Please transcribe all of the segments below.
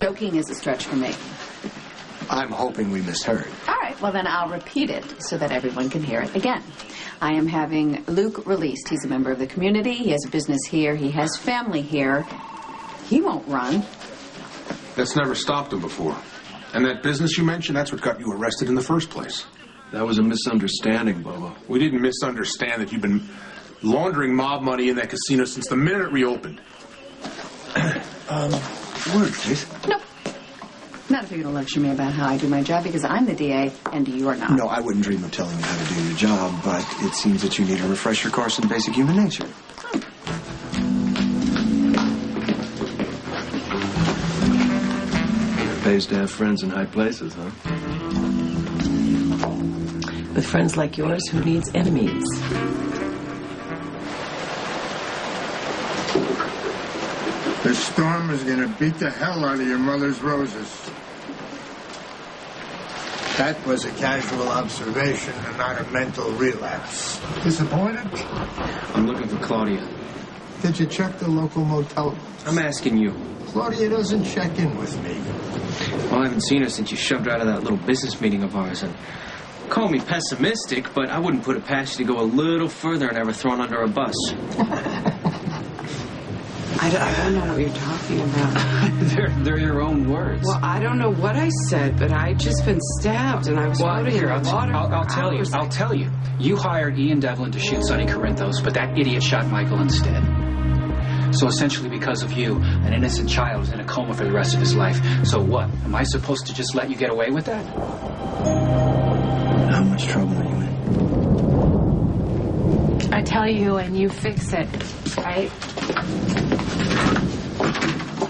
Joking is a stretch for me. I'm hoping we misheard. All right, well then I'll repeat it so that everyone can hear it again. I am having Luke released. He's a member of the community. He has a business here. He has family here. He won't run. That's never stopped him before. And that business you mentioned, that's what got you arrested in the first place. That was a misunderstanding, Bubba. We didn't misunderstand that you've been laundering mob money in that casino since the minute it reopened. Word, please. No. Not if you're going to lecture me about how I do my job, because I'm the DA and you're not. No, I wouldn't dream of telling you how to do your job, but it seems that you need a refresher course in basic human nature. It pays to have friends in high places, huh? With friends like yours, who needs enemies? The storm is going to beat the hell out of your mother's roses. That was a casual observation and not a mental relapse. Disappointed? I'm looking for Claudia. Did you check the local motel? I'm asking you. Claudia doesn't check in with me. Well, I haven't seen her since you shoved her out of that little business meeting of ours. And call me pessimistic, but I wouldn't put it past you to go a little further and have her thrown under a bus. I don't know what you're talking about. They're your own words. Well, I don't know what I said, but I just been stabbed, and I was floating in the water. I'll tell you. I'll tell you. You hired Ian Devlin to shoot Sonny Corinthos, but that idiot shot Michael instead. So essentially, because of you, an innocent child is in a coma for the rest of his life. So what? Am I supposed to just let you get away with that? How much trouble are you in? I tell you, and you fix it, right?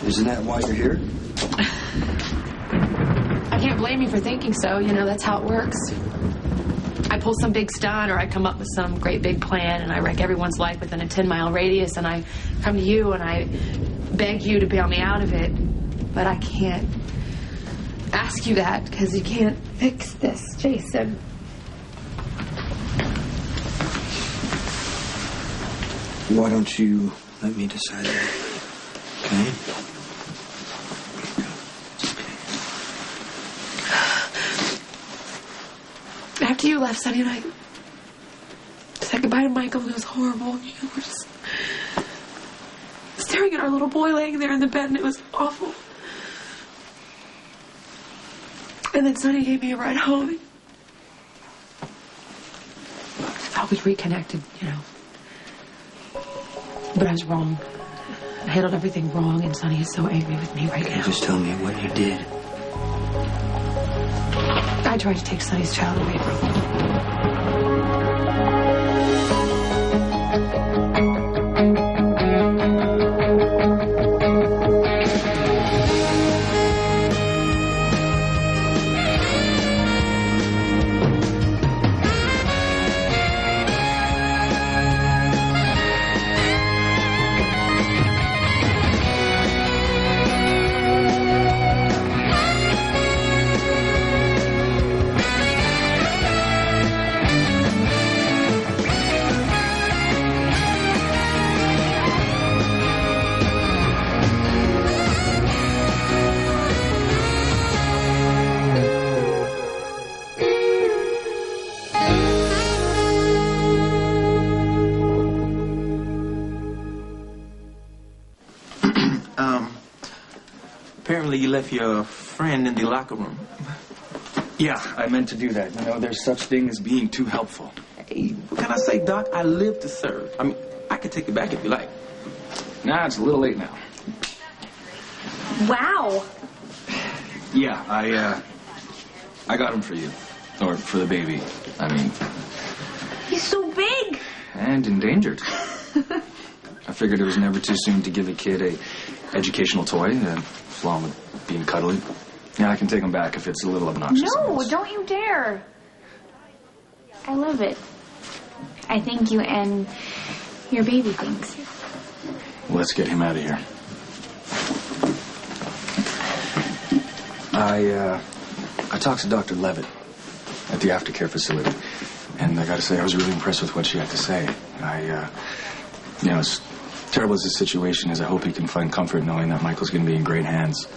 Isn't that why you're here? I can't blame you for thinking so. You know, that's how it works. I pull some big stunt, or I come up with some great big plan, and I wreck everyone's life within a 10-mile radius, and I come to you, and I beg you to bail me out of it. But I can't ask you that, because you can't fix this, Jason. Why don't you let me decide that? Okay? After you left, Sonny and I said goodbye to Michael, and it was horrible. You know, we're just staring at our little boy laying there in the bed, and it was awful. And then Sonny gave me a ride home. I was reconnected, you know. But I was wrong. I handled everything wrong, and Sonny is so angry with me right now. Just tell me what you did. I tried to take Sonny's child away from him. Apparently you left your friend in the locker room. Yeah, I meant to do that. You know, there's such thing as being too helpful. Hey, what can I say, Doc? I live to serve. I mean, I can take it back if you like. Nah, it's a little late now. Wow. Yeah, I got him for you. Or for the baby, I mean. He's so big. And endangered. I figured it was never too soon to give a kid a educational toy, along with being cuddly. Yeah, I can take him back if it's a little obnoxious. No, don't you dare. I love it. I think you and your baby thinks. Let's get him out of here. I talked to Dr. Levitt at the aftercare facility, and I gotta say, I was really impressed with what she had to say. You know, as terrible as this situation is, I hope he can find comfort knowing that Michael's gonna be in great hands.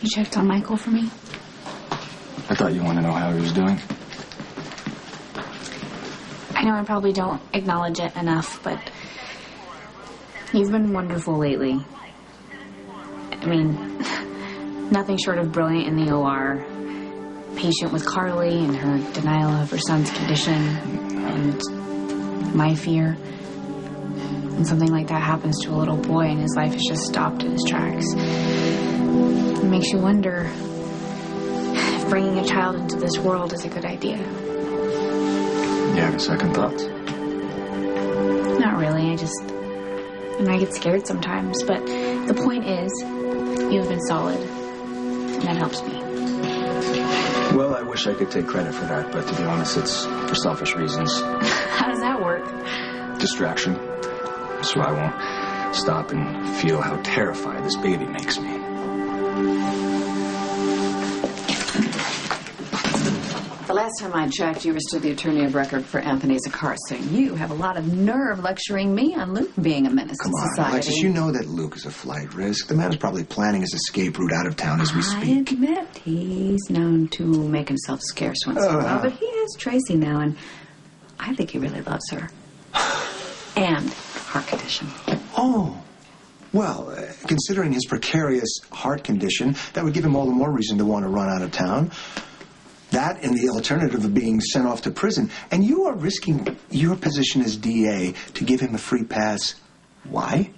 You checked on Michael for me? I thought you wanted to know how he was doing. I know I probably don't acknowledge it enough, but he's been wonderful lately. I mean, nothing short of brilliant in the OR. Patient with Carly and her denial of her son's condition and my fear. When something like that happens to a little boy and his life is just stopped in his tracks, it makes you wonder if bringing a child into this world is a good idea. You having second thoughts? Not really. I get scared sometimes, but the point is, you've been solid, and that helps me. Well, I wish I could take credit for that, but to be honest, it's for selfish reasons. How does that work? Distraction. So I won't stop and feel how terrified this baby makes me. The last time I checked, you were still the attorney of record for Anthony Zakarsin. You have a lot of nerve lecturing me on Luke being a menace Come to on, society. Alexis, you know that Luke is a flight risk. The man is probably planning his escape route out of town as we I speak. admit he's known to make himself scarce once in a while, but he has Tracy now, and I think he really loves her. And heart condition. Oh. Well, considering his precarious heart condition, that would give him all the more reason to want to run out of town. That and the alternative of being sent off to prison. And you are risking your position as DA to give him a free pass. Why?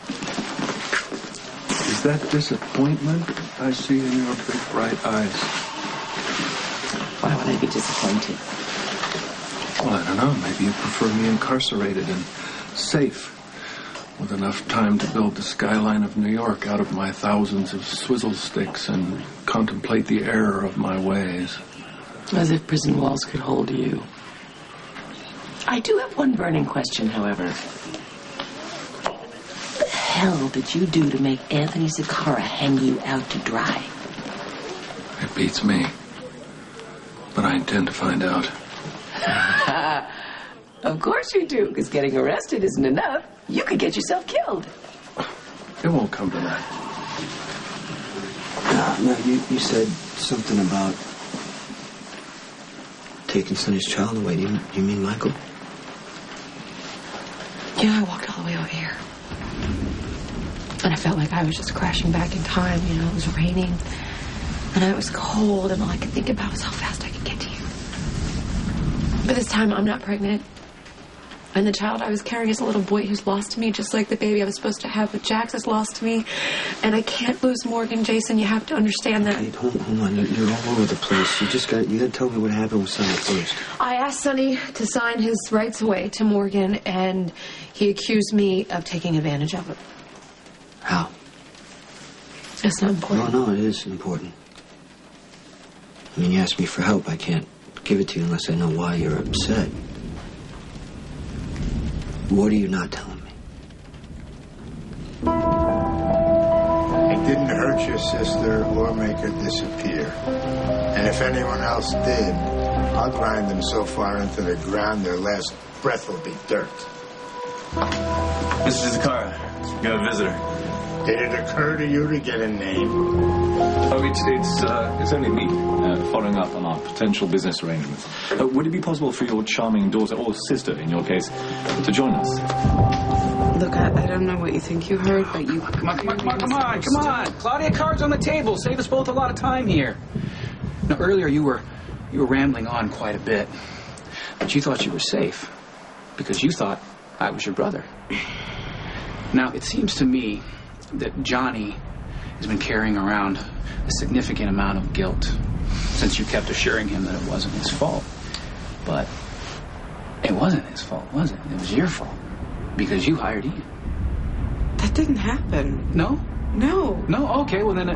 Is that disappointment I see in your big bright eyes? Why would I be disappointed? Well, I don't know. Maybe you prefer me incarcerated and safe, with enough time to build the skyline of New York out of my thousands of swizzle sticks and contemplate the error of my ways. As if prison walls could hold you. I do have one burning question, however. What the hell did you do to make Anthony Zaccara hang you out to dry? It beats me. But I intend to find out. Of course you do, because getting arrested isn't enough. You could get yourself killed. It won't come to that. No, you said something about taking Sonny's child away. Do you mean Michael? Yeah, I walked all the way over here. And I felt like I was just crashing back in time. You know, it was raining. And it was cold, and all I could think about was how fast I could get to you. But this time, I'm not pregnant. And the child I was carrying is a little boy who's lost to me, just like the baby I was supposed to have with Jax is lost to me. And I can't lose Morgan, Jason. You have to understand that. Wait, hold on. You're all over the place. You gotta tell me what happened with Sonny first. I asked Sonny to sign his rights away to Morgan, and he accused me of taking advantage of it. How? It's not important. No, it is important. I mean, you asked me for help. I can't give it to you unless I know why you're upset. What are you not telling me? It didn't hurt your sister or make her disappear. And if anyone else did, I'll grind them so far into the ground their last breath will be dirt. Mr. Zaccara, we got a visitor. Did it occur to you to get a name? Oh, it's only me, following up on our potential business arrangements. Would it be possible for your charming daughter, or sister in your case, to join us? Look, I don't know what you think you heard, but you... Come on. Claudia, cards on the table. Save us both a lot of time here. Now, earlier you were rambling on quite a bit. But you thought you were safe. Because you thought I was your brother. Now, it seems to me that Johnny has been carrying around a significant amount of guilt since you kept assuring him that it wasn't his fault. But it wasn't his fault, was it? It was your fault. Because you hired Ian. That didn't happen. No? No. No? Okay, well then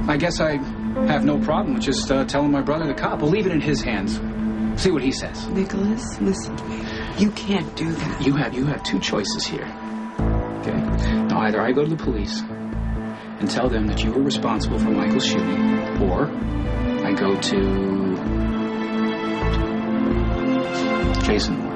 I guess I have no problem with just telling my brother, the cop. We'll leave it in his hands. See what he says. Nicholas, listen to me. You can't do that. You have two choices here. Okay? Now, either I go to the police and tell them that you were responsible for Michael's shooting, or I go to Jason.